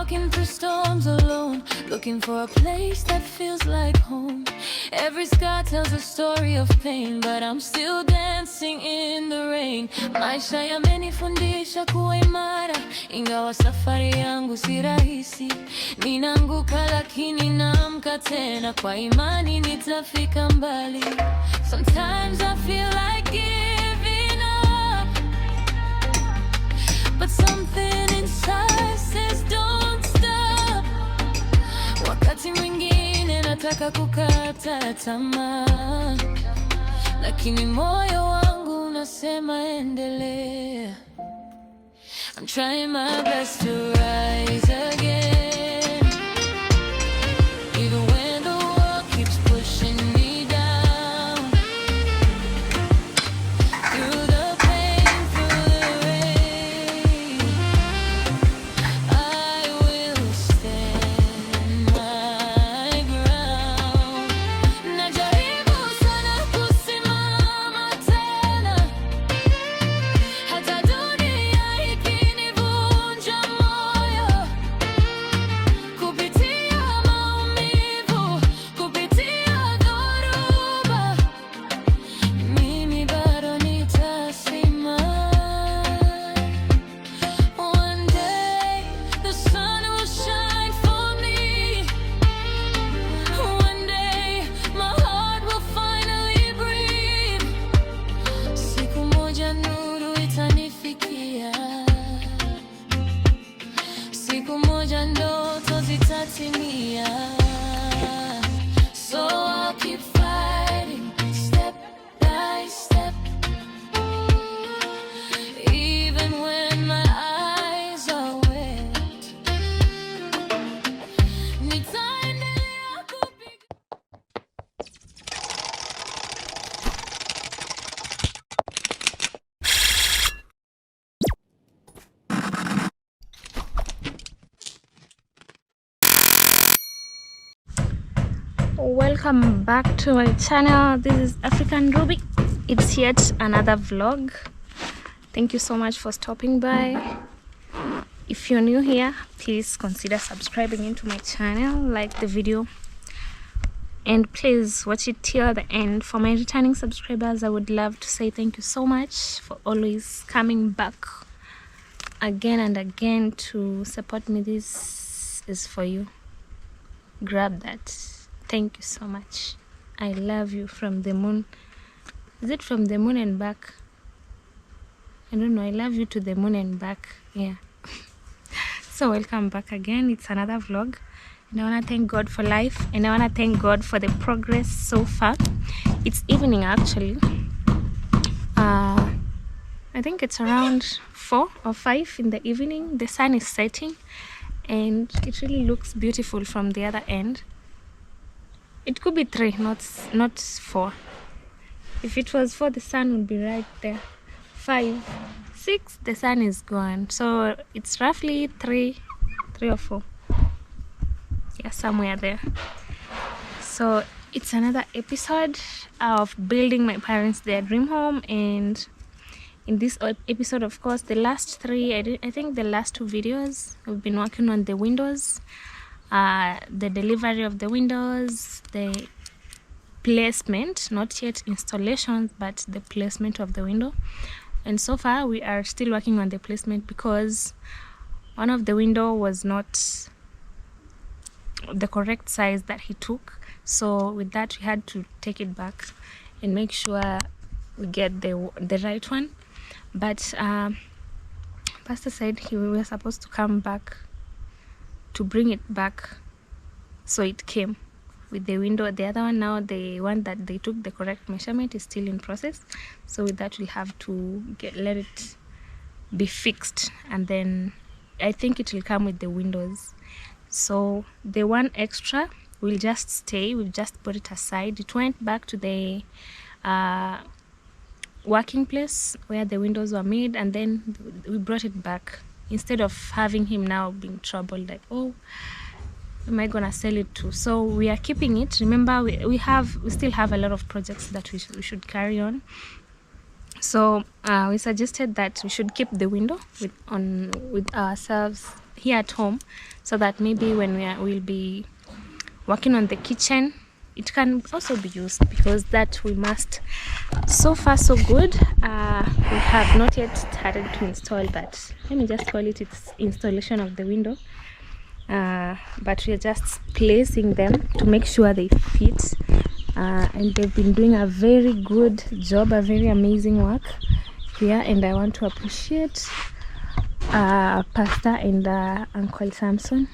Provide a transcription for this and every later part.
walking through storms alone, looking for a place that feels like home. Every sky tells a story of pain, but I'm still dancing in the rain. Maisha yamenifundisha kuwa imara, ingawa safari yangu si rahisi. Ninaanguka lakini naamka tena, kwa imani nitafika mbali. Sometimes I feel like giving up, but something inside says don't stop. Wakati mwingine nataka kukata tamaa, lakini moyo wangu unasema endelea. I'm trying my best to rise again, even when the world keeps pushing me down. Through the pain, through the rain, I will stand my ground. Najaribu sana kusimama tena, hata dunia ikinivunja moyo. Kupitia maumivu, kupitia dhoruba, mimi bado nitasimama. One day the sun will shine for me. One day my heart will finally breathe. Siku moja nuru itanifikia, siku moja ndoto zitatimia. So I'll keep fighting, step by step, even when my eyes are wet. Nitaendelea kupiga. Welcome back to my channel. This is African Ruby. It's yet another vlog. Thank you so much for stopping by. If you're new here, please consider subscribing into my channel, like the video, and please watch it till the end. For my returning subscribers, I would love to say thank you so much for always coming back again and again to support me. This is for you. Grab that. Thank you so much. I love you from the moon. Is it from the moon and back? I don't know. I love you to the moon and back. Yeah. So welcome back again. It's another vlog, and I want to thank God for life, and I want to thank God for the progress so far. It's evening actually. I think it's around 4 or 5 in the evening. The sun is setting and it really looks beautiful from the other end. It could be 3, not 4. If it was 4, the sun would be right there. 5, 6, the sun is gone. So it's roughly 3 or 4. Yeah, somewhere there. So it's another episode of building my parents their dream home. And in this episode, of course, the last 3, I think the last 2 videos, we've been working on the windows. The delivery of the windows, the placement, not yet installations, but the placement of the window. And so far we are still working on the placement because one of the window was not the correct size that he took. So with that, we had to take it back and make sure we get the right one. But Pastor said we were supposed to come back to bring it back, so it came with the window. The other one now, the one that they took the correct measurement, is still in process. So with that, we'll have to let it be fixed, and then I think it will come with the windows. So the one extra will just stay. We've just put it aside. It went back to the working place where the windows were made, and then we brought it back instead of having him now being troubled, like, oh, am I gonna sell it too? So we are keeping it. Remember, we still have a lot of projects that we should carry on. So we suggested that we should keep the window with ourselves here at home, so that maybe when we'll be working on the kitchen, it can also be used, because that we must. So far so good. We have not yet started to install, but let me just call it its installation of the window. But we are just placing them to make sure they fit, and they've been doing a very good job, a very amazing work here, and I want to appreciate Pastor and Uncle Samson.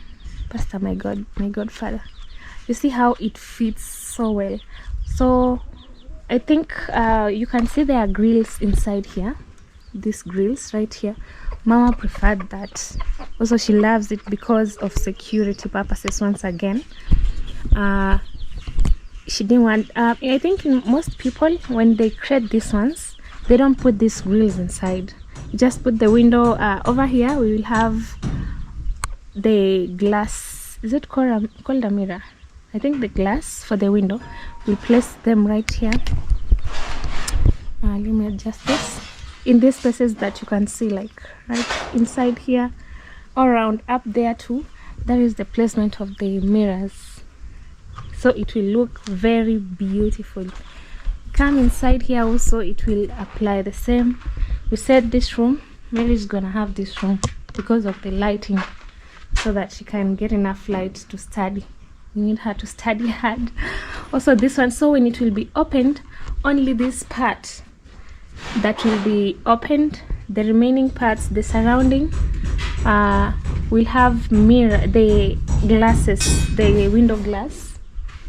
Pastor, my godfather. You see how it fits so well. So I think you can see there are grills inside here. These grills right here, Mama preferred that. Also, she loves it because of security purposes. Once again, she didn't want I think most people, when they create these ones, they don't put these grills inside. You just put the window over here. We will have the glass. Is it called a mirror? I think the glass for the window. We'll place them right here. Let me adjust this. In these places that you can see, like right inside here, all around up there too, that is the placement of the mirrors. So it will look very beautiful. Come inside here also, it will apply the same. We said this room, Mary is gonna have this room because of the lighting, so that she can get enough light to study. We need her to study hard. Also this one, so when it will be opened, only this part that will be opened, the remaining parts, the surrounding, will have mirror, the glasses, the window glass.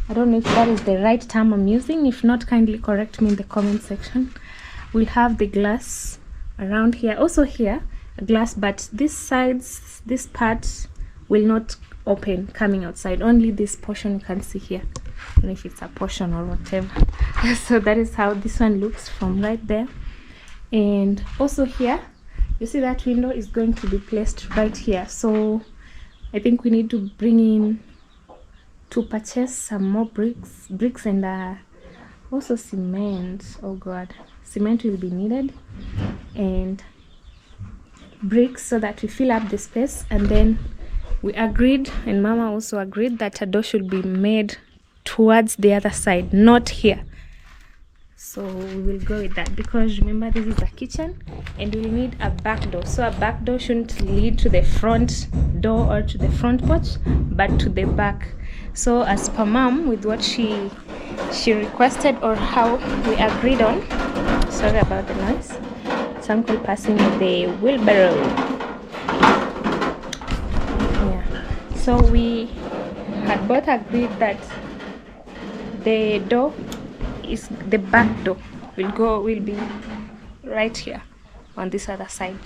I don't know if that is the right term I'm using. If not, kindly correct me in the comment section. We'll have the glass around here, also here a glass, but this sides, this part will not open coming outside. Only this portion you can see here. I don't know if it's a portion or whatever. So that is how this one looks from right there. And also here, you see that window is going to be placed right here. So I think we need to bring in to purchase some more bricks and also cement. Oh god, cement will be needed, and bricks, so that we fill up the space. And then we agreed, and Mama also agreed, that a door should be made towards the other side, not here. So we will go with that, because remember, this is a kitchen and we'll need a back door. So a back door shouldn't lead to the front door or to the front porch, but to the back. So as per Mom, with what she requested, or how we agreed on, sorry about the noise, it's Uncle passing with the wheelbarrow. So we had both agreed that the door is, the back door will be right here on this other side.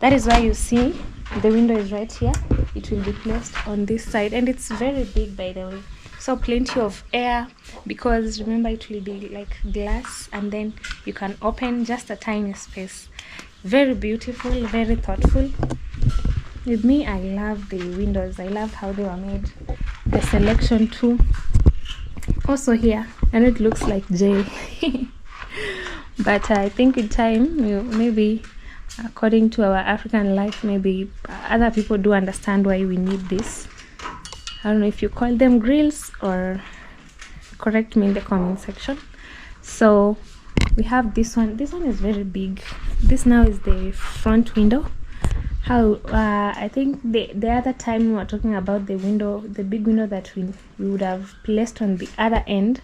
That is why you see the window is right here. It will be placed on this side, and it's very big, by the way, so plenty of air, because remember, it will be like glass, and then you can open just a tiny space. Very beautiful, very thoughtful. With me, I love the windows. I love how they were made, the selection too. Also here, and it looks like jail. But I think in time, maybe according to our African life, maybe other people do understand why we need this. I don't know if you call them grills, or correct me in the comment section. So we have this one. This one is very big. This now is the front window. How I think the other time we were talking about the window, the big window that we would have placed on the other end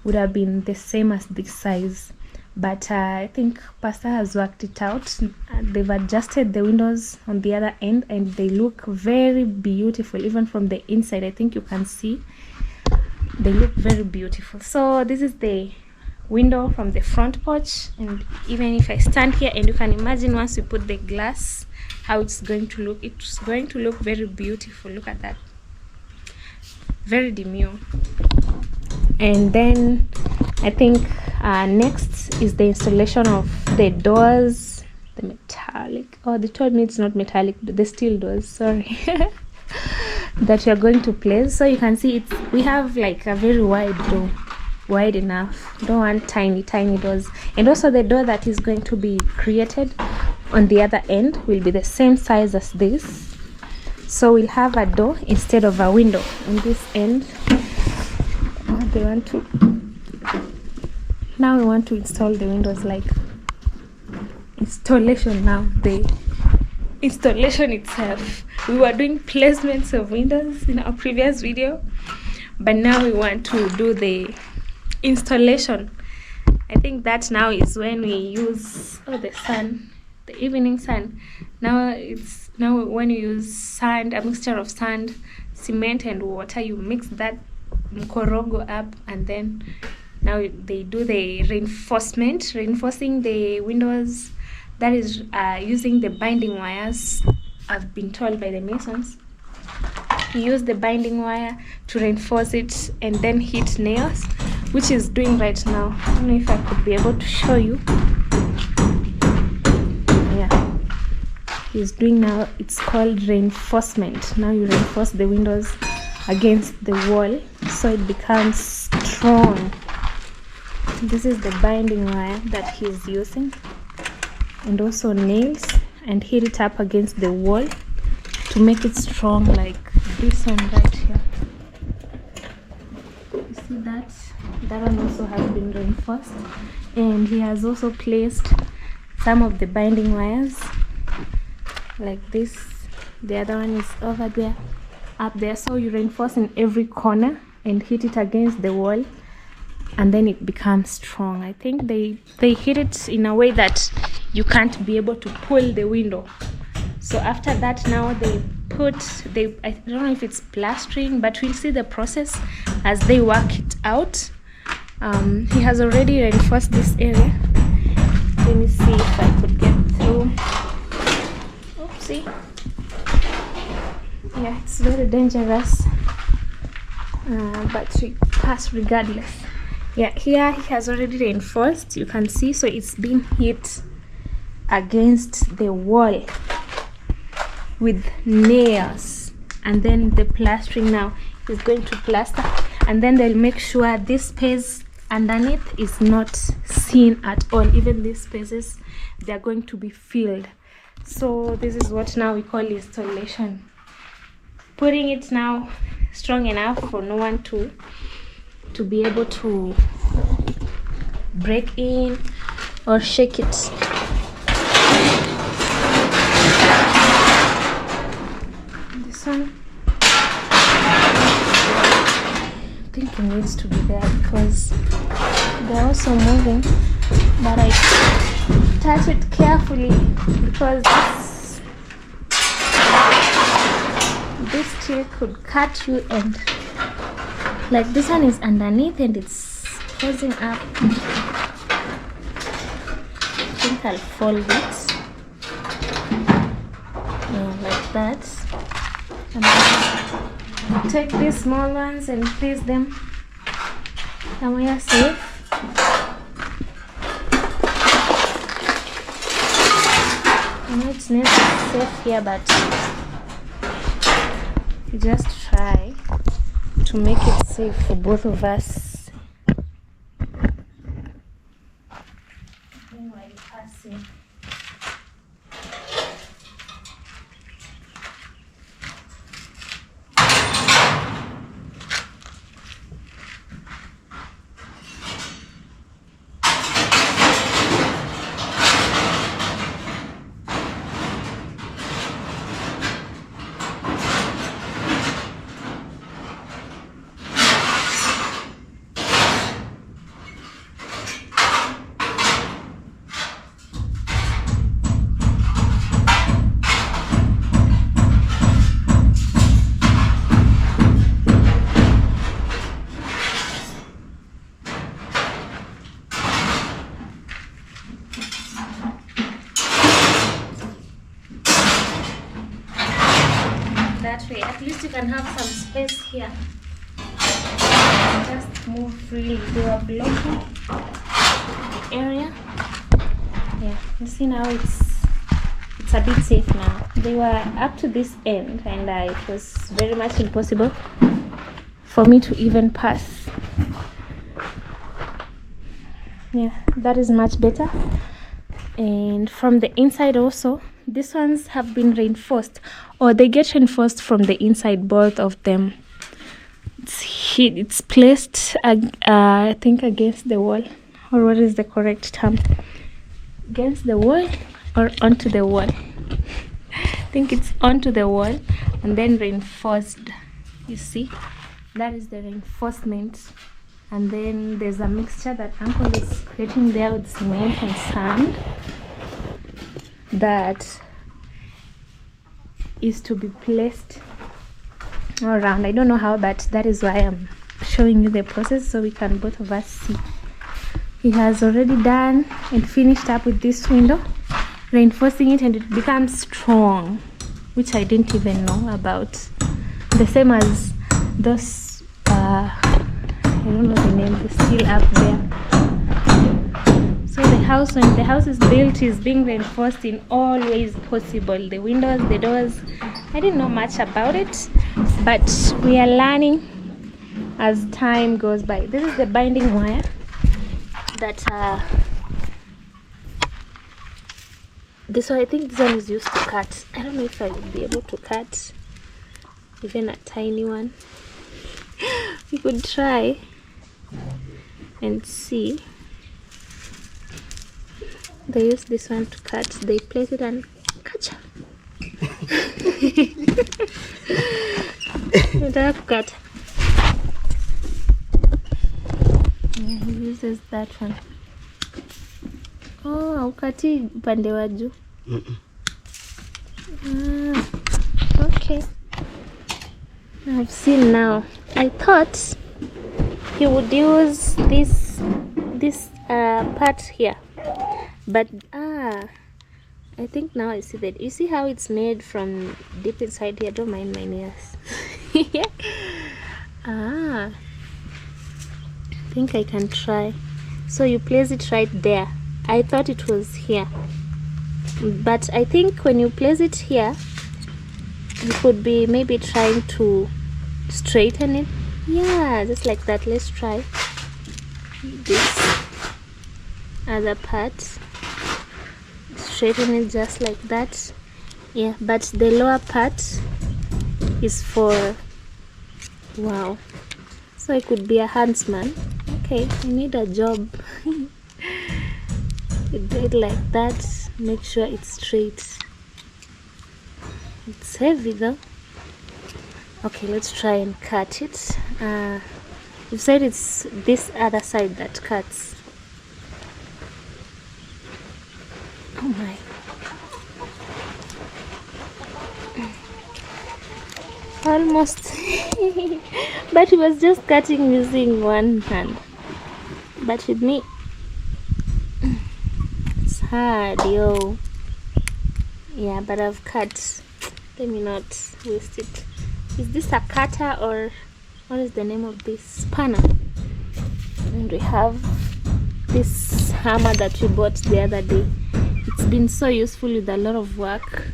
would have been the same as this size, but I think Pastor has worked it out. They've adjusted the windows on the other end, and they look very beautiful. Even from the inside, I think you can see they look very beautiful. So this is the window from the front porch, and even if I stand here, and you can imagine once we put the glass, how it's going to look. It's going to look very beautiful. Look at that, very demure. And then I think next is the installation of the doors, the metallic, oh, they told me it's not metallic, the steel doors, sorry. That we are going to place. So you can see we have like a very wide door, wide enough. Don't want tiny doors. And also the door that is going to be created on the other end will be the same size as this. So we'll have a door instead of a window on this end. Now we want to install the windows, like installation now, the installation itself. We were doing placements of windows in our previous video, but now we want to do the installation. I think that now is when we use the sun, the evening sun. Now when you use sand, a mixture of sand, cement and water, you mix that mkorogo up, and then now they do the reinforcing the windows. That is using the binding wires. I've been told by the masons, you use the binding wire to reinforce it and then hit nails, which is doing right now. I don't know if I could be able to show you. Yeah, he's doing now. It's called reinforcement. Now you reinforce the windows against the wall so it becomes strong. This is the binding wire that he's using, and also nails, and hit it up against the wall to make it strong, like this one right here. You see that? That one also has been reinforced, and he has also placed some of the binding wires like this. The other one is over there, up there. So you reinforce in every corner and hit it against the wall, and then it becomes strong. I think they hit it in a way that you can't be able to pull the window. So after that, now I don't know if it's plastering, but we'll see the process as they work it out. He has already reinforced this area. Let me see if I could get through. Oopsie. Yeah, it's very dangerous, but we pass regardless. Yeah, here he has already reinforced, you can see. So it's been hit against the wall with nails, and then the plastering now is going to plaster, and then they'll make sure this space underneath is not seen at all. Even these spaces, they're going to be filled. So this is what now we call installation, putting it now strong enough for no one to be able to break in or shake it. This one, I think it needs to be there because they're also moving, but I touch it carefully because this steel could cut you, and like this one is underneath and it's closing up. I think I'll fold it like that, and then take these small ones and place them somewhere safe. I know it's not safe here, but you just try to make it safe for both of us. While passing. That way, at least you can have some space here. Just move freely. They are blocking the area. Yeah, you see now it's a bit safe now. They were up to this end, and it was very much impossible for me to even pass. Yeah, that is much better. And from the inside also, these ones have been reinforced, or they get reinforced from the inside, both of them. It's placed I think against the wall, or what is the correct term, against the wall or onto the wall. I think it's onto the wall and then reinforced. You see, that is the reinforcement. And then there's a mixture that uncle is creating there with cement and sand that is to be placed all around. I don't know how, but that is why I'm showing you the process so we can both of us see. He has already done and finished up with this window, reinforcing it, and it becomes strong, which I didn't even know about. The same as those I don't know the name, the steel up there. So the house, when the house is built, is being reinforced in all ways possible. The windows, the doors. I didn't know much about it, but we are learning as time goes by. This is the binding wire that this one, I think this one is used to cut. I don't know if I would be able to cut even a tiny one. We could try and see. They use this one to cut. They place it and catch. Cut. Yeah, he uses that one. Oh, haukati upande wa juu. Okay. I've seen now. I thought he would use this part here, but I think now I see that. You see how it's made from deep inside here? Don't mind my nails. I think I can try. So you place it right there. I thought it was here, but I think when you place it here, you could be maybe trying to straighten it. Yeah, just like that. Let's try this other part. Straighten it just like that. Yeah, but the lower part is for wow. So I could be a handsman. Okay, I need a job. You do it like that. Make sure it's straight. It's heavy though. Okay, let's try and cut it. You said it's this other side that cuts. Oh my. Almost. But he was just cutting using one hand. But with me, it's hard, yo. Yeah, but I've cut. Let me not waste it. Is this a cutter, or what is the name of this? Spanner. And we have this hammer that we bought the other day. It's been so useful with a lot of work,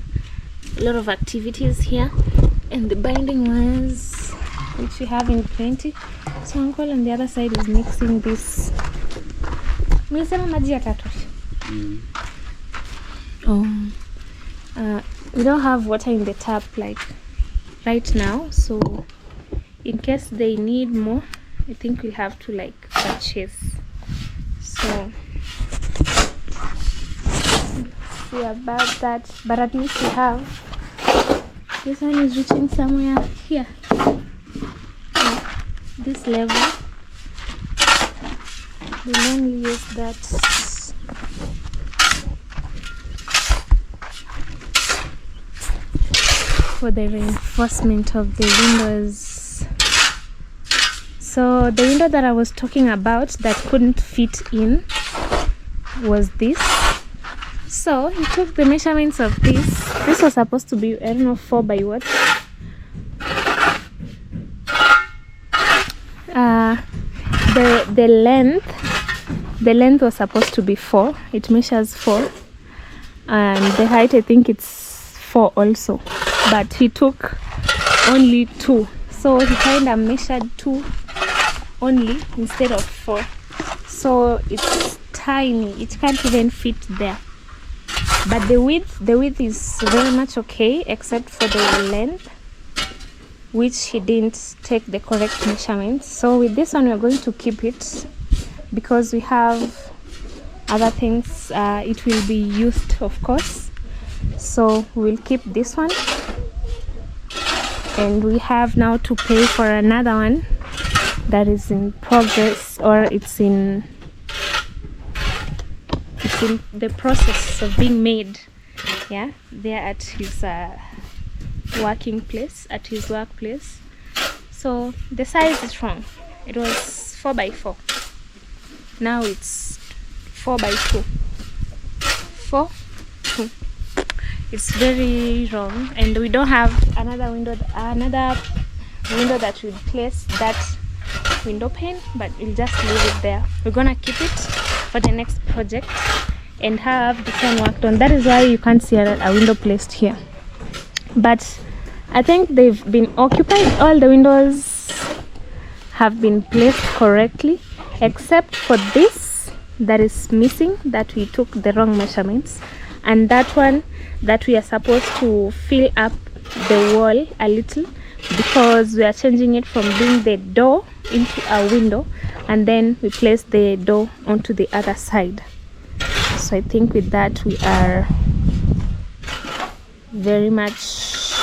a lot of activities here. And the binding wires, which we have in plenty. So uncle on the other side is mixing this. We don't have water in the tap like right now, so in case they need more, I think we'll have to like purchase. So let's see about that, but at least we have. This one is reaching somewhere here, this level. We'll only use that. For the reinforcement of the windows. So the window that I was talking about that couldn't fit in was this. So he took the measurements of this. This was supposed to be, I don't know, 4 by what? The length was supposed to be 4. It measures 4, and the height, I think it's 4 also. But he took only 2, so he kind of measured 2 only instead of 4. So it's tiny, it can't even fit there. but the width is very much okay, except for the length, which he didn't take the correct measurements. So with this one, we're going to keep it because we have other things it will be used, of course. So we'll keep this one, and we have now to pay for another one that is in progress, or it's in the process of being made. Yeah, there at his working place, at his workplace. So the size is wrong. It was 4x4. Now it's 4x2. 4, 2. It's very wrong, and we don't have another window that will place that window pane, but we'll just leave it there. We're gonna keep it for the next project and have this one worked on. That is why you can't see a window placed here, but I think they've been occupied. All the windows have been placed correctly, except for this that is missing, that we took the wrong measurements, and that one that we are supposed to fill up the wall a little, because we are changing it from being the door into a window, and then we place the door onto the other side. So I think with that we are very much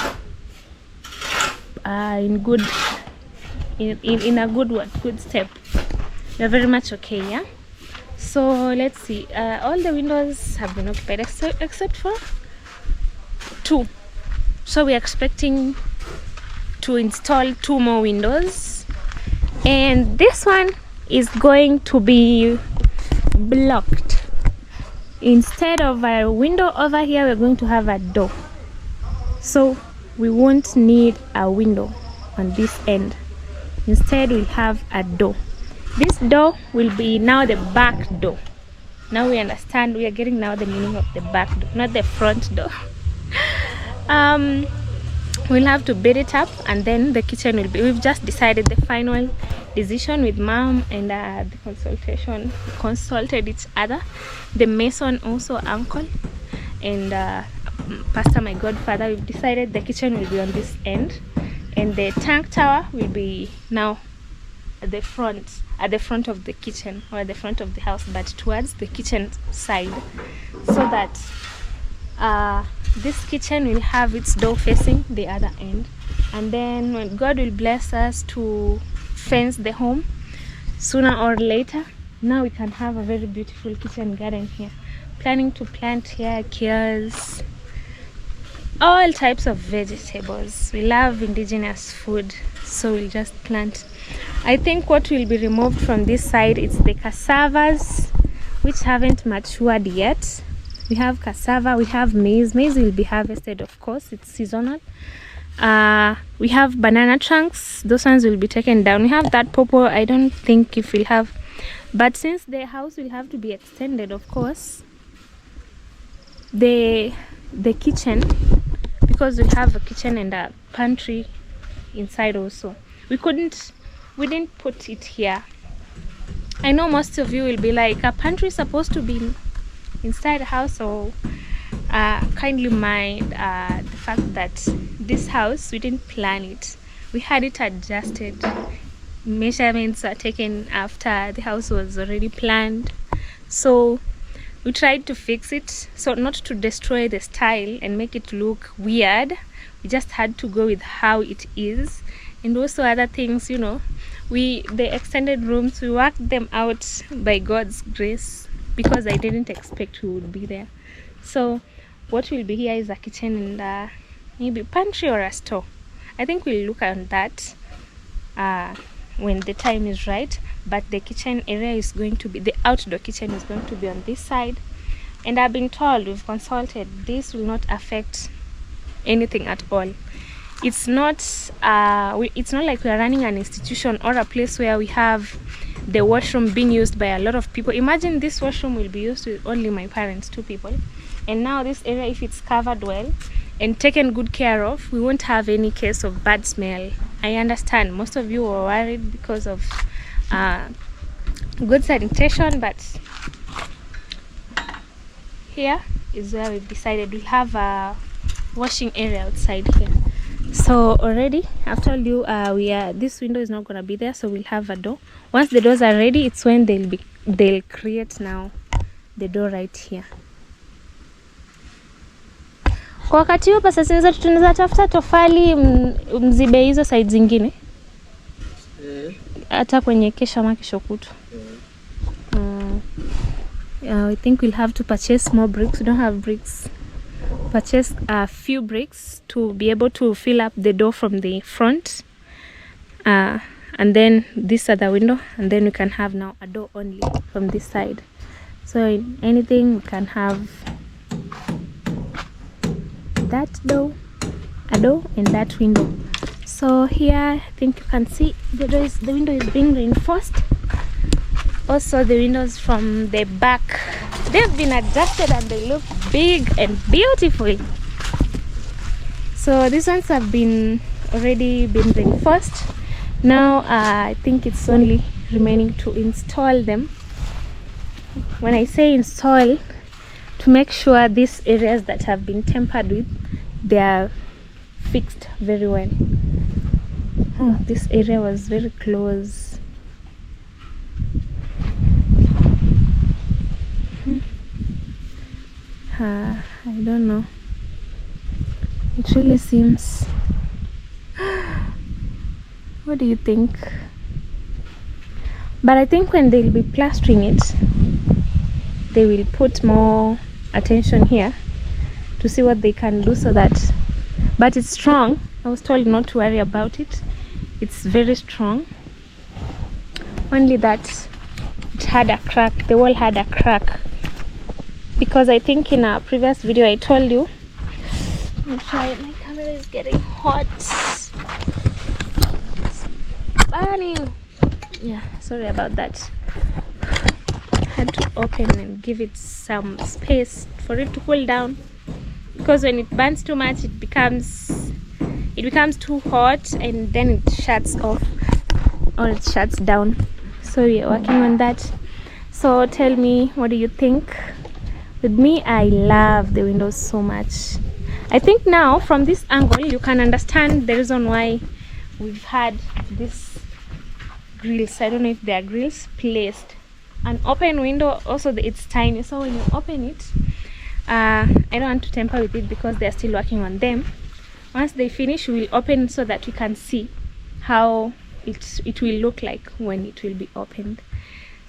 in a good step. We're very much okay. Yeah, so let's see. All the windows have been occupied except for 2. So we're expecting to install 2 more windows, and this one is going to be blocked. Instead of a window over here, we're going to have a door, so we won't need a window on this end. Instead, we'll have a door. This door will be now the back door. Now we understand, we are getting now the meaning of the back door, not the front door. We'll have to bed it up, and then the kitchen will be, we've just decided the final decision with mom, and the consultation, we consulted each other, the mason also, uncle, and pastor, my godfather. We've decided the kitchen will be on this end, and the tank tower will be now at the front of the kitchen, or at the front of the house, but towards the kitchen side, so that this kitchen will have its door facing the other end. And then when God will bless us to fence the home sooner or later, now we can have a very beautiful kitchen garden here. Planning to plant here kales, all types of vegetables. We love indigenous food, so we'll just plant. I think what will be removed from this side is the cassavas, which haven't matured yet. We have cassava, we have maize. Maize will be harvested, of course, it's seasonal. We have banana trunks, those ones will be taken down. We have that purple, I don't think if we'll have, but since the house will have to be extended, of course, the kitchen, because we have a kitchen and a pantry inside also, we didn't put it here. I know most of you will be like, a pantry is supposed to be inside the house, so kindly mind the fact that this house, we didn't plan it, we had it adjusted. Measurements are taken after the house was already planned, so we tried to fix it, so not to destroy the style and make it look weird. We just had to go with how it is. And also other things, you know, the extended rooms, we worked them out by God's grace, because I didn't expect we would be there. So what will be here is a kitchen and maybe pantry or a store. I think we'll look at that when the time is right. But the kitchen area is going to be, the outdoor kitchen is going to be on this side, and I've been told, we've consulted, this will not affect anything at all. It's not like we are running an institution or a place where we have the washroom being used by a lot of people. Imagine this washroom will be used with only my parents, 2 people, and now this area, if it's covered well and taken good care of, we won't have any case of bad smell. I understand most of you were worried because of good sanitation, but here is where we've decided we'll have a washing area outside here. So already I've told you this window is not gonna be there, so we'll have a door. Once the doors are ready, it's when they'll create now the door right here. Kwa wakati huo pasa zinaweza tunaweza tafuta tofali mzibe hizo side zingine. Hata kwenye kesho ama kesho kutu. I think we'll have to purchase more bricks. We don't have bricks. Purchase a few bricks to be able to fill up the door from the front. And then this other window, and then we can have now a door only from this side. So in anything we can have that door, a door, and that window. So here I think you can see the window is being reinforced. Also the windows from the back, they've been adjusted and they look big and beautiful. So these ones have already been reinforced. Now I think it's only remaining to install them. When I say install, to make sure these areas that have been tampered with, they are fixed very well. Oh, this area was very close. I don't know. It really seems. What do you think? But I think when they'll be plastering it, they will put more attention here to see what they can do so that. But it's strong. I was told not to worry about it. It's very strong. Only that it had a crack. The wall had a crack. Because I think in a previous video I told you, I'll try, my camera is getting hot. It's burning. Yeah, sorry about that. I had to open and give it some space for it to cool down, because when it burns too much it becomes too hot and then it shuts off or it shuts down. So we are working on that. So tell me, what do you think? With me, I love the windows so much. I think now from this angle you can understand the reason why we've had this grills. I don't know if they are grills placed. An open window also, it's tiny, so when you open it, I don't want to tamper with it because they're still working on them. Once they finish, we will open so that we can see how it will look like when it will be opened.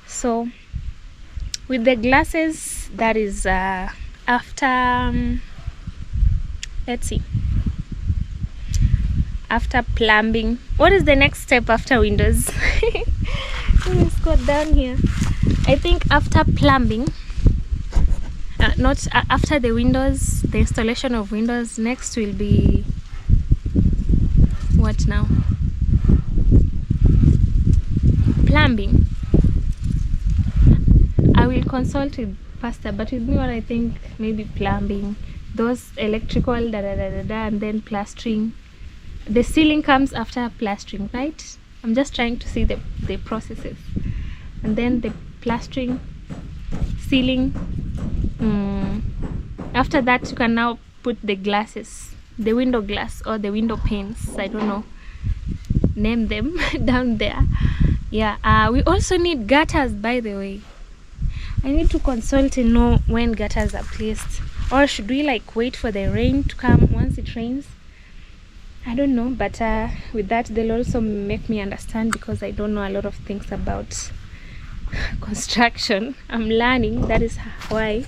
So with the glasses, that is after let's see, after plumbing. What is the next step after windows? Let me scroll down here. I think after plumbing, not after the windows, the installation of windows, next will be what now? Plumbing. I will consult with Pastor, but with me, what I think, maybe plumbing, those electrical, and then plastering. The ceiling comes after plastering, right? I'm just trying to see the processes. And then the plastering, ceiling. After that, you can now put the glasses, the window glass or the window panes. I don't know, name them down there. Yeah. We also need gutters, by the way. I need to consult and know when gutters are placed, or should we like wait for the rain to come once it rains? I don't know, but with that they'll also make me understand, because I don't know a lot of things about construction. I'm learning. That is why,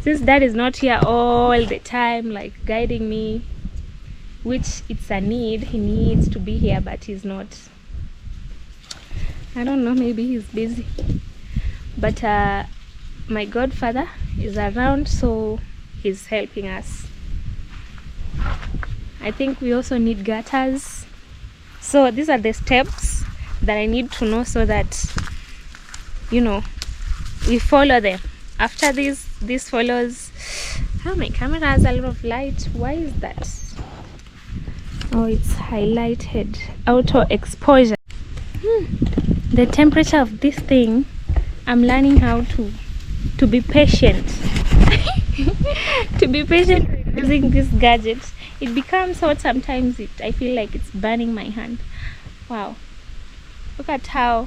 since Dad is not here all the time like guiding me, which it's a need, he needs to be here, but he's not. I don't know, maybe he's busy, but my godfather is around, so he's helping us. I think we also need gutters. So these are the steps that I need to know, so that, you know, we follow them. After this follows. My camera has a lot of light. Why is that? Oh, it's highlighted. Auto exposure. The temperature of this thing, I'm learning how to be patient. to be patient using this gadget. It becomes hot sometimes. I feel like it's burning my hand. Wow, look at how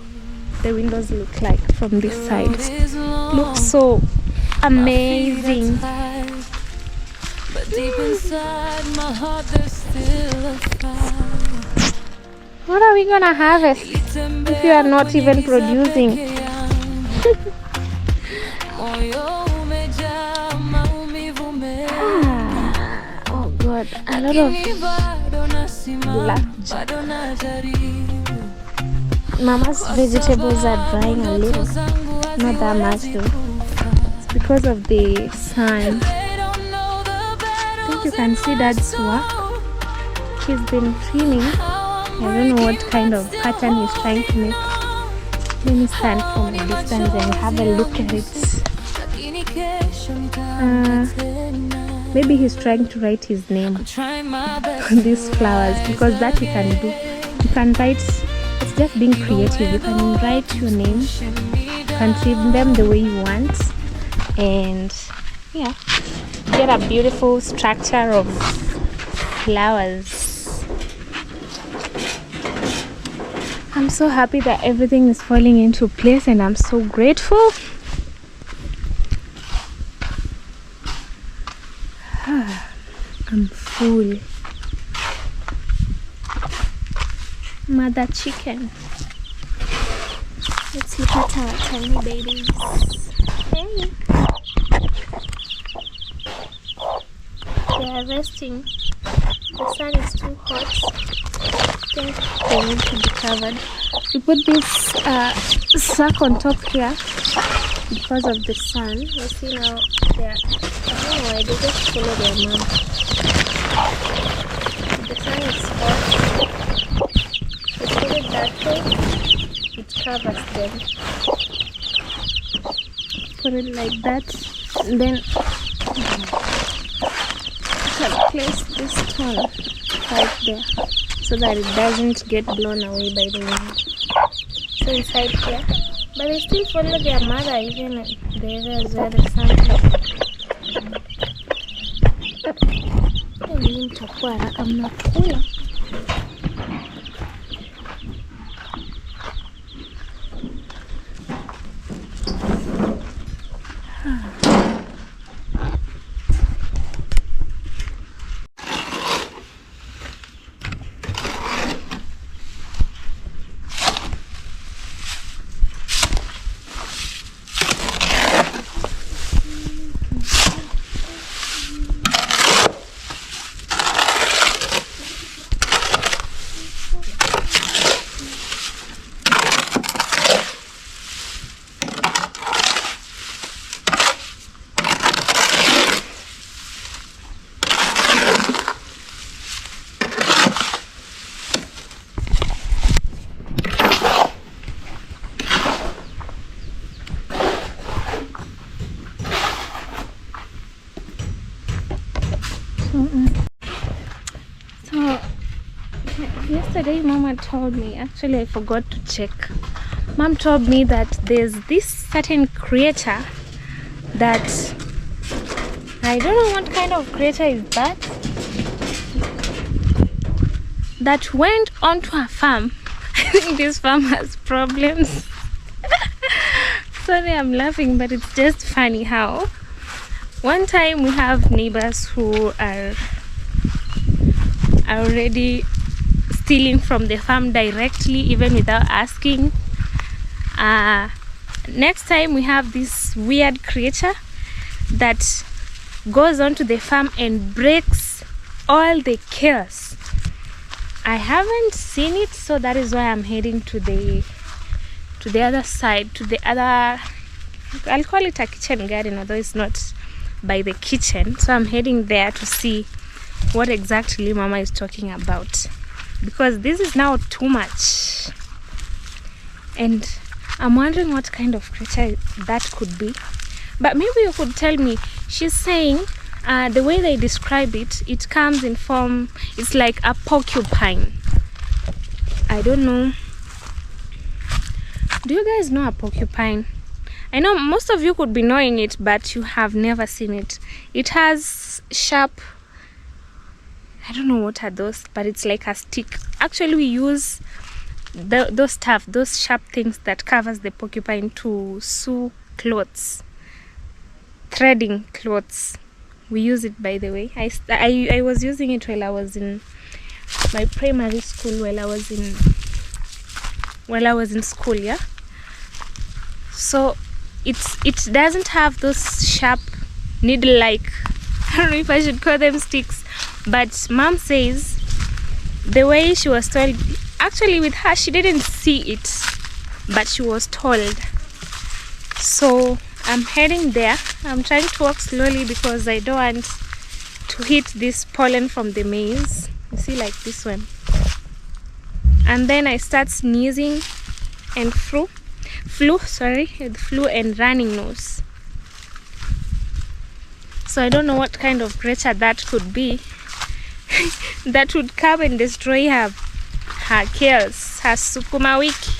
the windows look like from this side. Looks so amazing. But deep inside my heart there's still a fire. What are we gonna harvest if you are not even producing? Oh god, a lot of black. Mama's vegetables are drying a little, not that much though. It's because of the sun. I think you can see Dad's work. He's been trimming. I don't know what kind of pattern he's trying to make. Let me stand from a distance and have a look at it. Maybe he's trying to write his name on these flowers, because that you can do. You can write, it's just being creative. You can write your name, you can trim them the way you want, and yeah, get a beautiful structure of flowers. I'm so happy that everything is falling into place, and I'm so grateful. I'm full. Mother chicken. Let's look at our tiny babies. Hey. They are resting. The sun is too hot. I think they need to be covered. We put this sack on top here because of the sun. You see now they are, I don't know why, they just follow their mom. The sun is hot. We put it that way, it covers them. Put it like that, and then you can place this stone right there so that it doesn't get blown away by the wind. So inside here, but they still follow their mother even in the areas where the sun is. Mtakuwa haraka mnakula. So yesterday Mama told me, actually I forgot to check. Mom told me that there's this certain creature that, I don't know what kind of creature is that went onto a farm. I think this farm has problems. Sorry, I'm laughing, but it's just funny how one time we have neighbors who are already stealing from the farm directly, even without asking. Next time we have this weird creature that goes onto the farm and breaks all the chaos. I haven't seen it, so that is why I'm heading to the other side, to the other, I'll call it a kitchen garden, although it's not by the kitchen. So I'm heading there to see what exactly Mama is talking about, because this is now too much, and I'm wondering what kind of creature that could be. But maybe you could tell me. She's saying the way they describe it, it comes in form, it's like a porcupine. I don't know, do you guys know a porcupine? I know most of you could be knowing it, but you have never seen it. It has sharp, I don't know what are those, but it's like a stick. Actually, we use those sharp things that covers the porcupine to sew clothes, threading clothes. We use it, by the way. I was using it while I was in my primary school, while I was in school, yeah. So it doesn't have those sharp needle like, I don't know if I should call them sticks, but mom says the way she was told, actually with her she didn't see it, but she was told. So I'm heading there. I'm trying to walk slowly because I don't want to hit this pollen from the maize. You see, like this one. And then I start sneezing and flu and running nose. So I don't know what kind of creature that could be that would come and destroy her kales, her sukuma wiki.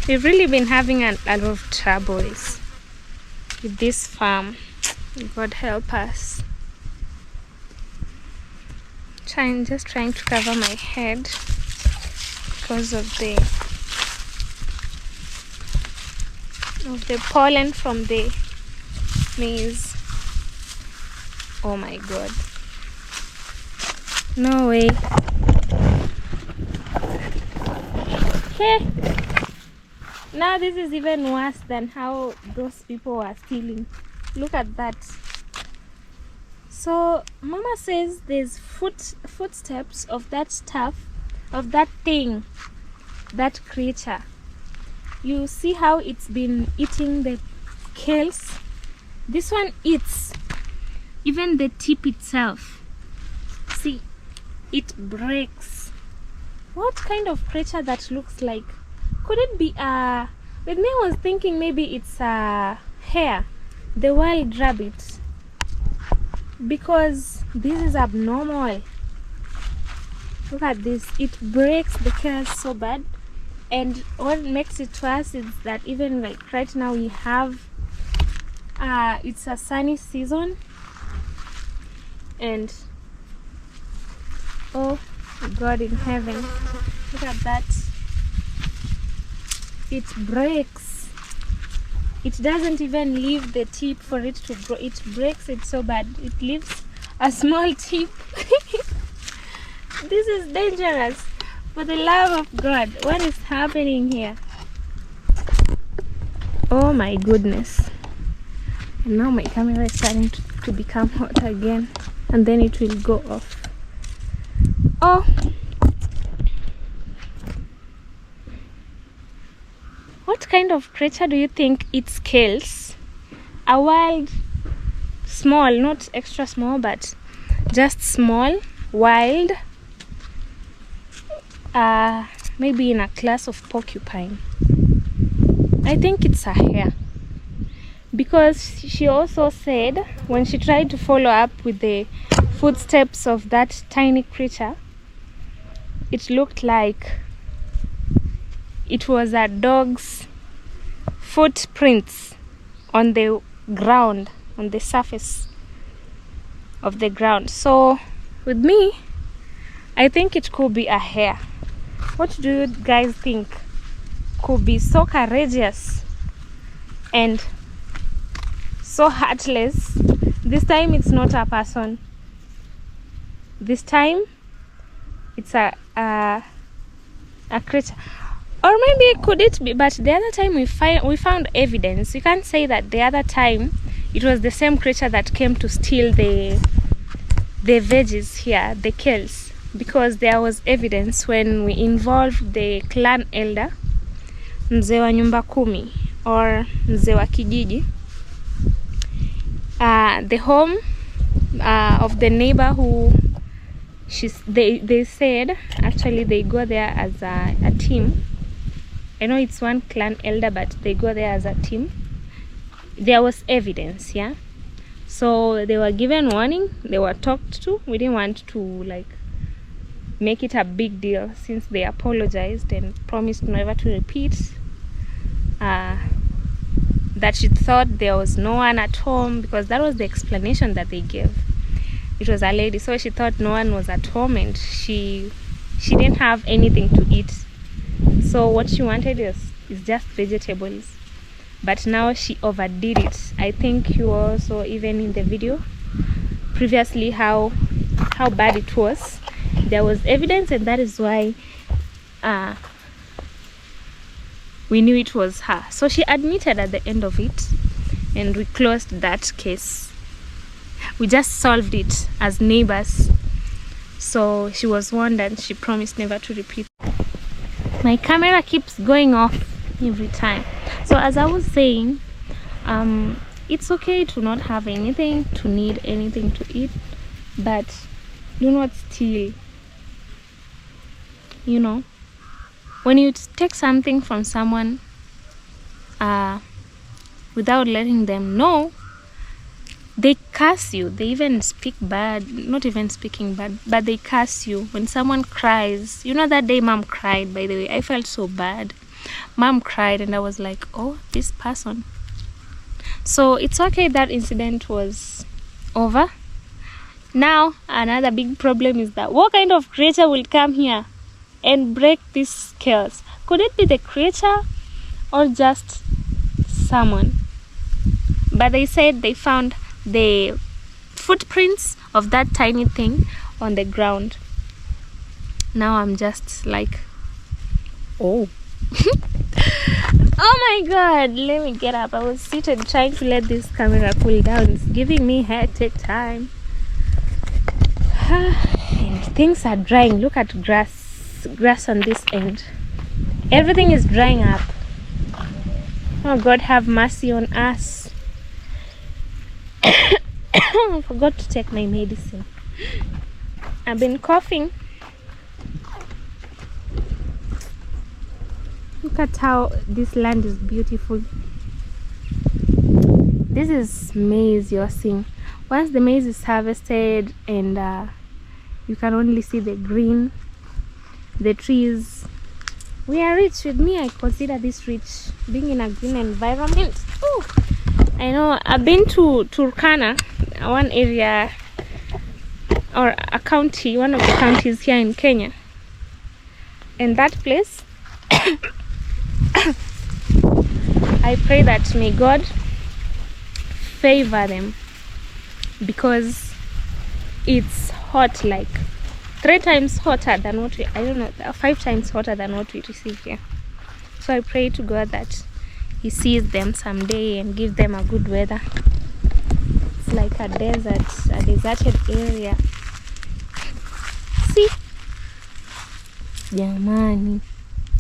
We've really been having a lot of troubles with this farm. God help us. Just trying to cover my head because of the pollen from the maize. Oh my God. No way. Hey. Now this is even worse than how those people were stealing. Look at that. So mama says there's footsteps of that stuff, of that thing, that creature. You see how it's been eating the kales? This one eats even the tip itself. See, it breaks. What kind of creature that looks like? Could it be with me I was thinking maybe it's a hare, the wild rabbit, because this is abnormal. Look at this. It breaks the kales so bad. And what makes it worse is that even like right now we have it's a sunny season, and oh God in heaven, look at that. It breaks. It doesn't even leave the tip for it to grow. It breaks it so bad. It leaves a small tip. This is dangerous. For the love of God, what is happening here? Oh my goodness. And now my camera is starting to become hot again, and then it will go off. Oh, what kind of creature do you think eats kales? A wild, small, not extra small, but just small, wild, maybe in a class of porcupine. I think it's a hare, because she also said when she tried to follow up with the footsteps of that tiny creature, it looked like it was a dog's footprints on the ground, on the surface of the ground. So with me, I think it could be a hare. What do you guys think? Could be so courageous and so heartless. This time it's not a person. This time it's a creature. Or maybe could it be? But the other time we found evidence. You can't say that the other time it was the same creature that came to steal the veggies here, the kales, because there was evidence when we involved the clan elder, mzee wa nyumba kumi, or mzee wa kijiji, the home of the neighbor who they said actually they go there as a team. I know it's one clan elder, but they go there as a team. There was evidence, yeah. So they were given warning, they were talked to. We didn't want to like make it a big deal, since they apologized and promised never to repeat. that she thought there was no one at home, because that was the explanation that they gave. It was a lady, so she thought no one was at home and she didn't have anything to eat. So what she wanted is just vegetables. But now she overdid it. I think you also even in the video previously how bad it was. There was evidence, and that is why we knew it was her. So she admitted at the end of it, and we closed that case. We just solved it as neighbors. So she was warned and she promised never to repeat. My camera keeps going off every time. So as I was saying, it's okay to not have anything, to need anything to eat, but do not steal. You know, when you take something from someone without letting them know, they curse you. They even speak bad, not even speaking bad, but they curse you. When someone cries, you know, that day mom cried, by the way, I felt so bad. Mom cried and I was like, oh, this person. So it's okay that incident was over. Now another big problem is that what kind of creature will come here and break this scales? Could it be the creature or just someone? But they said they found the footprints of that tiny thing on the ground. Now I'm just like, oh. Oh my god, let me get up. I was seated trying to let this camera cool down. It's giving me hectic time. And things are drying. Look at grass on this end. Everything is drying up. Oh God, have mercy on us. I forgot to take my medicine. I've been coughing. Look at how this land is beautiful. This is maize you're seeing. Once the maize is harvested and you can only see the green, the trees. We are rich. With me, I consider this rich, being in a green environment. Ooh. I know I've been to Turkana, one area or a county, one of the counties here in Kenya, and that place I pray that may God favor them, because it's hot, like 3 times hotter than what we, 5 times hotter than what we receive here. So I pray to God that He sees them someday and give them a good weather. It's like a desert, a deserted area. See? Jamani.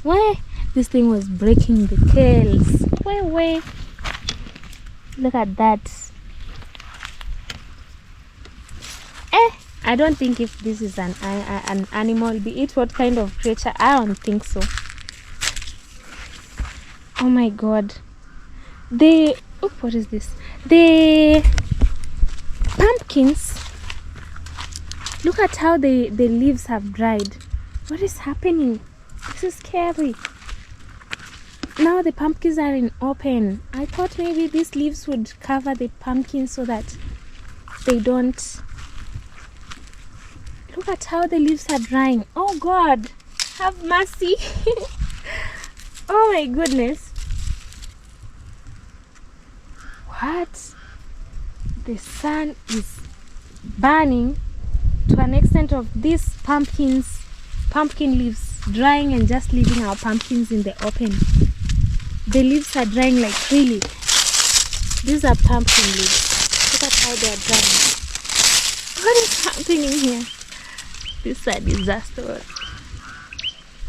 Where? This thing was breaking the tails. Where? Look at that. I don't think if this is an animal, be it what kind of creature, I don't think so. Oh my God. What is this? The pumpkins. Look at how the leaves have dried. What is happening? This is scary. Now the pumpkins are in open. I thought maybe these leaves would cover the pumpkins so that they don't. Look at how the leaves are drying. Oh God, have mercy. Oh my goodness. What? The sun is burning to an extent of these pumpkin leaves drying and just leaving our pumpkins in the open. The leaves are drying like really. These are pumpkin leaves. Look at how they are drying. What is happening here? This is a disaster.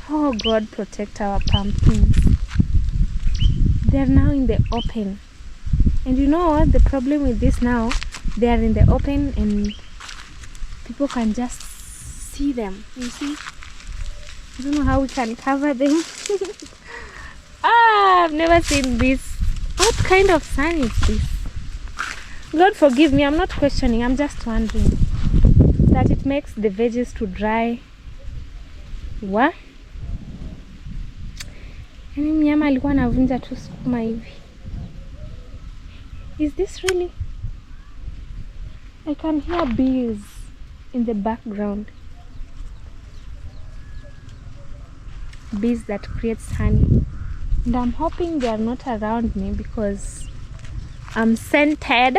Oh God, protect our pumpkins. They are now in the open. And you know what? The problem with this now, they are in the open and people can just see them. You see? I don't know how we can cover them. I've never seen this. What kind of sun is this? God forgive me, I'm not questioning, I'm just wondering. That it makes the veggies to dry. What? Yaani mnyama alikuwa anavunja tu sukuma hivi. Is this really? I can hear bees in the background. Bees that creates honey. And I'm hoping they are not around me because I'm scented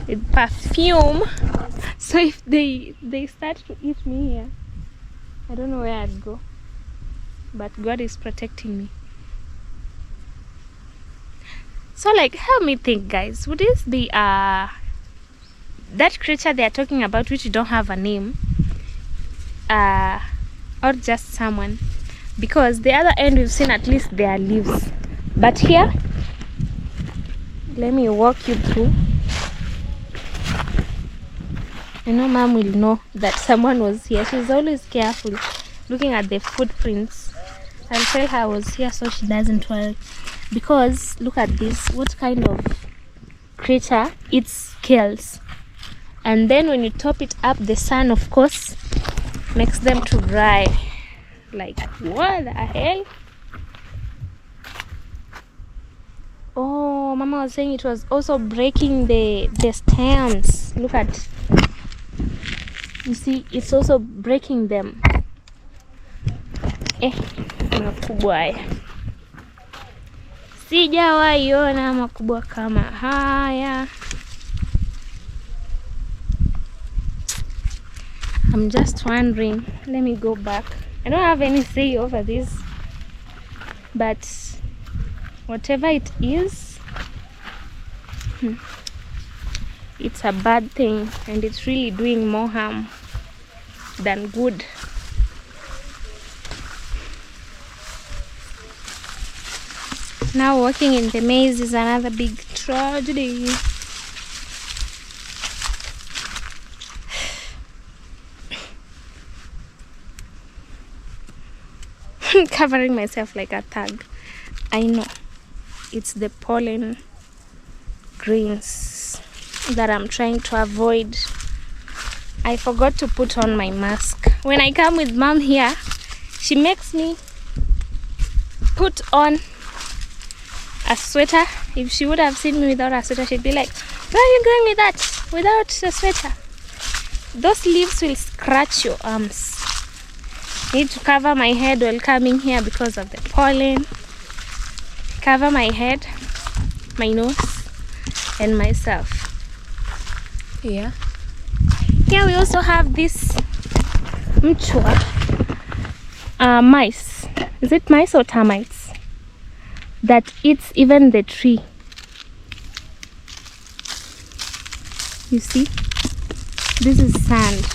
with perfume. So if they start to eat me here, I don't know where I'd go. But God is protecting me. So like, help me think, guys. Would this be that creature they are talking about, which don't have a name, or just someone? Because the other end we've seen at least there are leaves, but here, let me walk you through. I know mom will know that someone was here. She's always careful looking at the footprints. I'll tell her I was here so she doesn't worry. Because look at this, what kind of creature eats scales? And then when you top it up, the sun of course makes them to dry. Like, what the hell? Oh, mama was saying it was also breaking the stems. Look at, you see, it's also breaking them. Makubwa haya. Sijawahi ona makubwa kama haya. I'm just wondering. Let me go back. I don't have any say over this, but whatever it is, it's a bad thing, and it's really doing more harm than good. Now walking in the maze is another big tragedy. Covering myself like a thug. I know it's the pollen grains that I'm trying to avoid. I forgot to put on my mask. When I come with mom here, she makes me put on a sweater. If she would have seen me without a sweater, she'd be like, where are you going with that without a sweater? Those leaves will scratch your arms. Need to cover my head while coming here because of the pollen. Cover my head, my nose, and myself. Yeah. Here we also have this mchwa mice. Is it mice or termites? That eats even the tree. You see? This is sand.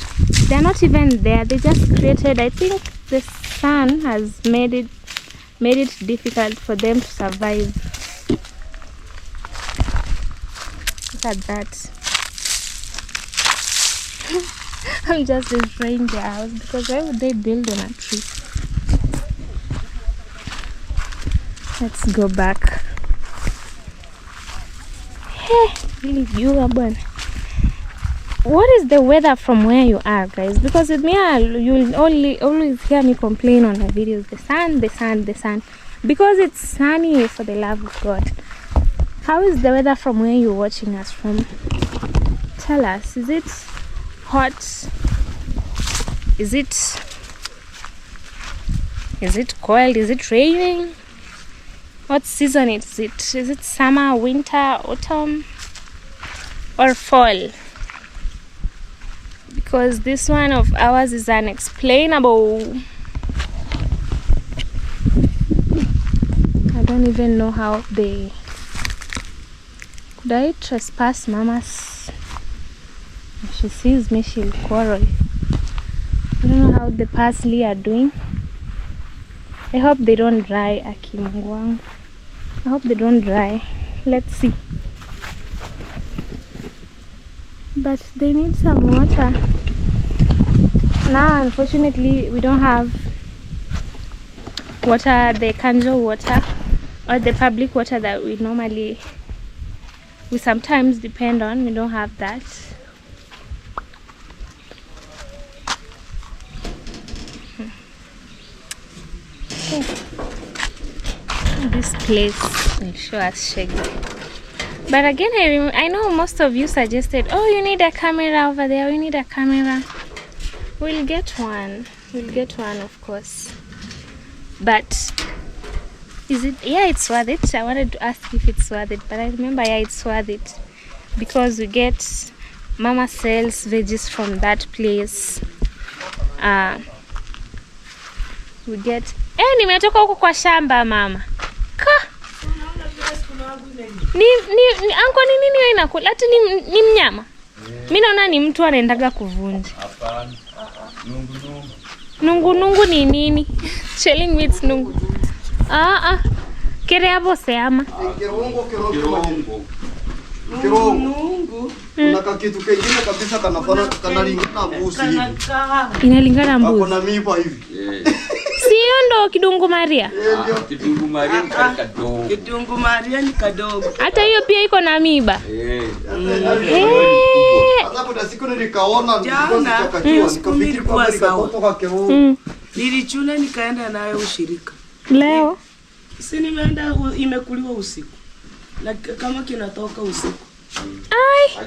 They're not even there. They just created, I think the sun has made it difficult for them to survive. Look at that. I'm just destroying their house because why would they build on a tree? Let's go back. Hey, really you bwana. What is the weather from where you are, guys? Because with me, you will always hear me complain on my videos. The sun, the sun, the sun. Because it's sunny, for the love of God. How is the weather from where you're watching us from? Tell us. Is it hot? Is it cold? Is it raining? What season is it? Is it summer, winter, autumn, or fall? Because this one of ours is unexplainable. I don't even know how they... Could I trespass mama's? If she sees me, she'll quarrel. I don't know how the parsley are doing. I hope they don't dry, Akimwang. I hope they don't dry. Let's see. But they need some water. Now, unfortunately, we don't have water, the kanjo water, or the public water that we sometimes depend on. We don't have that. Okay. This place will show us shaggy. But again, I know most of you suggested, oh, you need a camera over there, you need a camera. We'll get one. We'll get one, of course. But is it? Yeah, it's worth it. I wanted to ask if it's worth it, but I remember, yeah, it's worth it because we get Mama sells veggies from that place. We get. Nimetoka huko kwa shamba mama. Ka. Ni anko ni nini wewe inakula? Ati ni mnyama. Mimi naona ni mtu anaendaga kuvunja. Hapana. Nungu ni nini? Shelling meats nungu. Kere hapo seama. Kirungu. Kuna kitu kingine kabisa kanalingana mbuzi hivi. Inalingana mbuzi. Hapo na mipa hivi. Sio ndo kidungu Maria? Kidungu Maria ni kadogo. Kidungu Maria ni kadogo. Hata hiyo pia iko na miba. Hata kuna siku nilikaona nikafikiri kwamba nikatoka Kirungu. Nilichuna nikaenda nayo ushirika. Leo si nimeenda imekuliwa usiku. Na kama kinatoka usiku. Ai.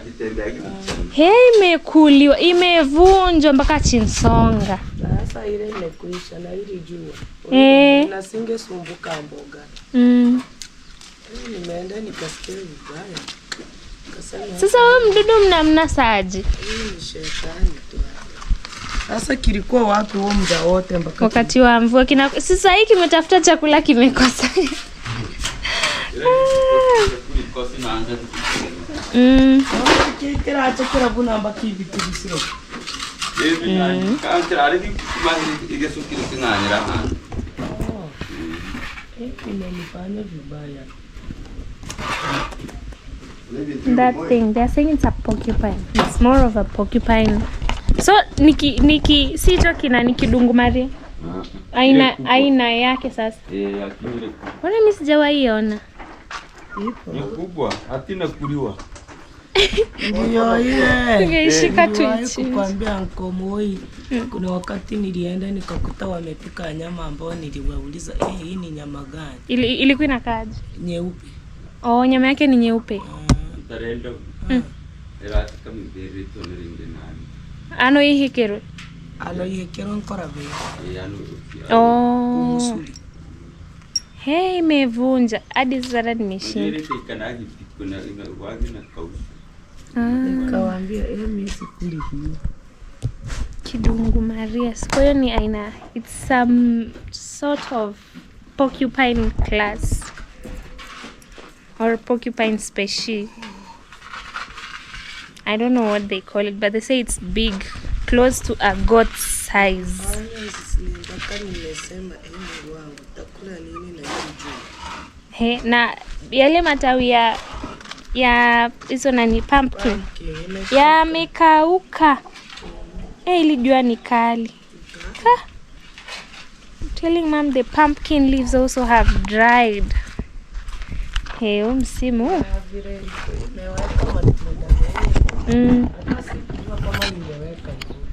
Imekuliwa, imevunjwa mpaka chinsonga. Sasa ile imekuisha na ile jua. Na singesumbuka mboga. Nimeenda nikasikia vibaya. Sasa wewe mdudu mnamna saji. Ni shetani tu. Sasa kilikuwa wapi huo muda wote mpaka wakati wa mvua sasa hiki kimetafuta chakula kimekosa. Kera chakula buna mbaki vitu bisiro. That thing, they're saying it's a porcupine. It's more of a porcupine. So niki si kina nikidungu Maria. Aina yake sasa. Mbona mimi sijawahi ona? Ni kubwa, hatina kuliwa. Ndio ile. Ningeshika tu chini. Kukwambia Nkomoi. Kuna wakati nilienda nikakuta wamepika nyama ambayo niliwauliza, hii ni nyama gani? Ilikuwa inakaaje? Nyeupe. Oh, nyama yake ni nyeupe. Tarenda. Era kama mbere to nirinde nani. Ano ihekero. Ano ihekero nkora be. Oh. Hey, imevunja hadi sasa nimeshinda. Kawaambia mimi sikuli hiyo. Kidungu Maria. Kwa hiyo ni aina, it's some sort of porcupine class or porcupine species. I don't know what they call it, but they say it's big, close to a goat size. He, na yale matawi ya hizo nani pumpkin yamekauka. Ili jua ni kali. I'm telling mom the pumpkin leaves also have dried. Hey, msimu.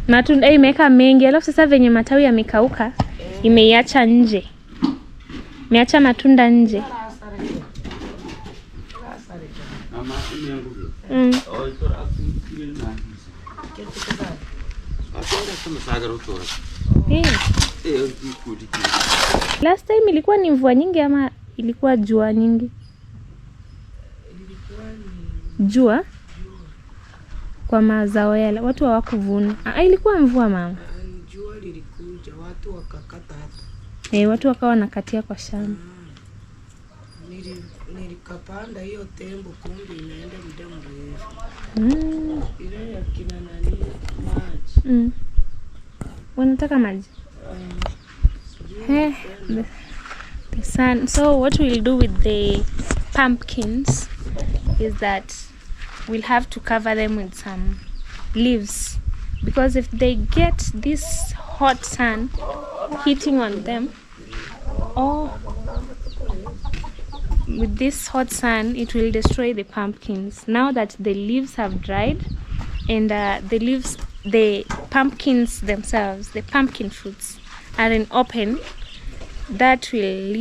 Matunda imeweka mengi, alafu sasa venye matawi yamekauka, imeiacha nje. Imeacha matunda nje. Last time ilikuwa ni mvua nyingi ama ilikuwa jua nyingi? Jua kwa mazao yale watu hawakuvuna. Ilikuwa mvua mama. Jua lilikuja watu wakakata hapa. Watu wakawa wanakatia kwa shamba. Nilikapanda hiyo tembo kumbe inaenda muda mrefu. Ile ya kina nani maji. Wanataka maji. The sun. So what we'll do with the pumpkins is that we'll have to cover them with some leaves, because if they get this hot sun hitting on them, with this hot sun, it will destroy the pumpkins. Now that the leaves have dried and the pumpkins themselves, the pumpkin fruits are in open, that will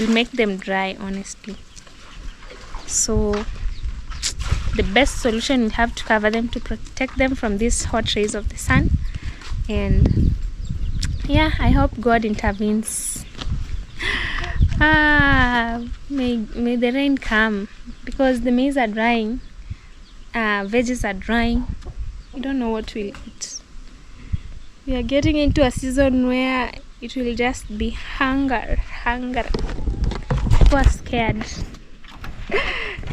make them dry, honestly. So the best solution, we have to cover them to protect them from these hot rays of the sun. And yeah, I hope God intervenes. May the rain come, because the maize are drying, veggies are drying. We don't know what we'll eat. We are getting into a season where it will just be hunger. People are scared.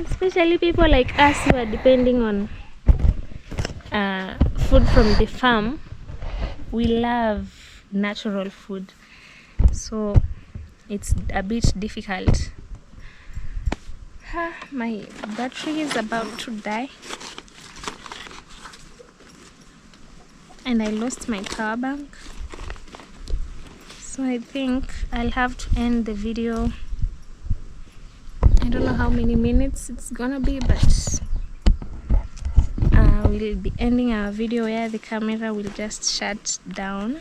Especially people like us who are depending on food from the farm. We love natural food, so it's a bit difficult. My battery is about to die, and I lost my power bank, so I think I'll have to end the video. I don't know how many minutes it's gonna be, but we'll be ending our video where the camera will just shut down.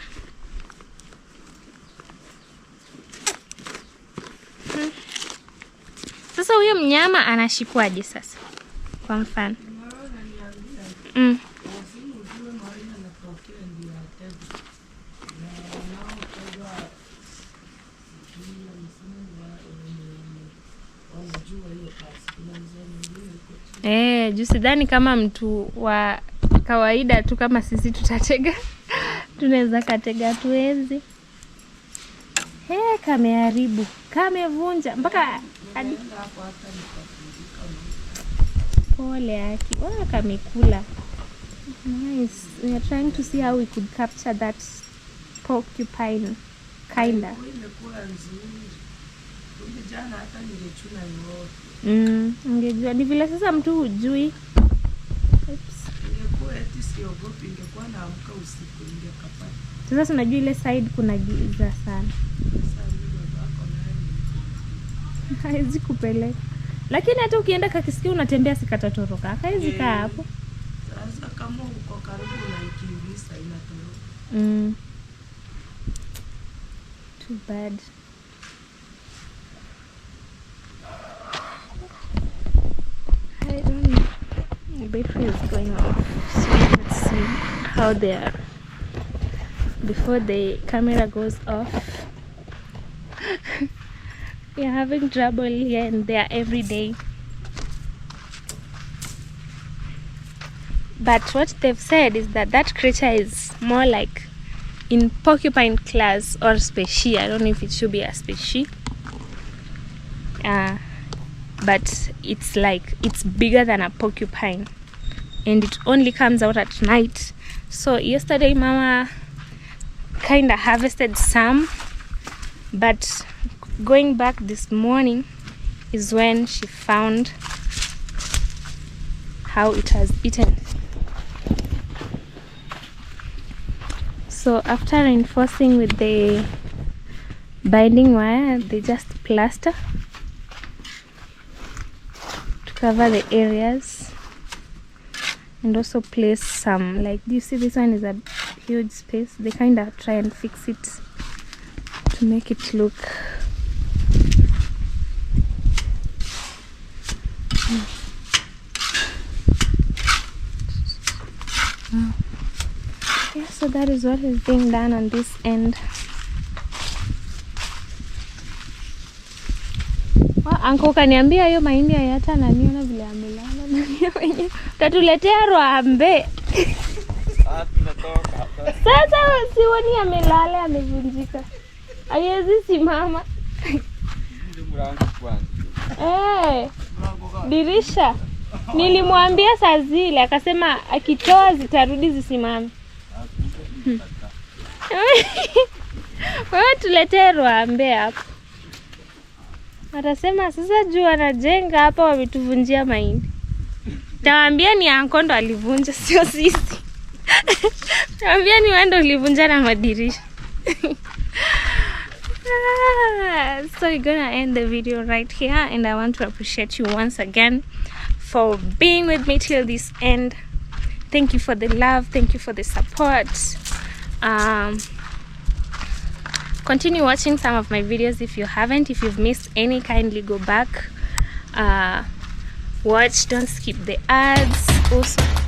Sasa huyo mnyama anashikwaje sasa kwa mfano? Juu sidhani kama mtu wa kawaida tu kama sisi tutatega. Tunaweza katega, tuwezi. Kameharibu, kamevunja mpaka hadi pole yake. Kamekula. Nice. We are trying to see how we could capture that porcupine kinda. Ungejua ni vile sasa mtu hujui. Sasa tunajua ile side kuna giza sana. Haizi kupeleka. Lakini hata ukienda kakisikia unatembea sikatatoroka. Haizi kaa hapo. Sasa kama uko karibu na ikivisa inatoroka. Too bad. I don't know. The battery is going off. So let's see how they are before the camera goes off. We are having trouble here and there every day. But what they've said is that that creature is more like in porcupine class or species. I don't know if it should be a species. But it's like, it's bigger than a porcupine. And it only comes out at night. So yesterday Mama kind of harvested some. But going back this morning is when she found how it has eaten. So after reinforcing with the binding wire, they just plaster to cover the areas, and also place some, like, do you see this one is a huge space? They kind of try and fix it to make it look yeah. So that is what is being done on this end. Anko kaniambia hiyo mahindi hayata naniona vile amelala nania wenye tatuletea rwambe. Sasa sioni amelala, amevunjika. Haiwezi simama. Dirisha. Nilimwambia saa zile akasema akitoa zitarudi zisimame. Wewe tuletee rwambe hapo. Atasema sasa juu anajenga hapa wametuvunjia mahindi. Tawaambia ni anko ndo alivunja, sio sisi. Tawaambia ni wewe ndo ulivunja na madirisha. So we're gonna end the video right here, and I want to appreciate you once again for being with me till this end. Thank you for the love, thank you for the support. Continue watching some of my videos if you haven't. If you've missed any, kindly go back. watch. Don't skip the ads. Also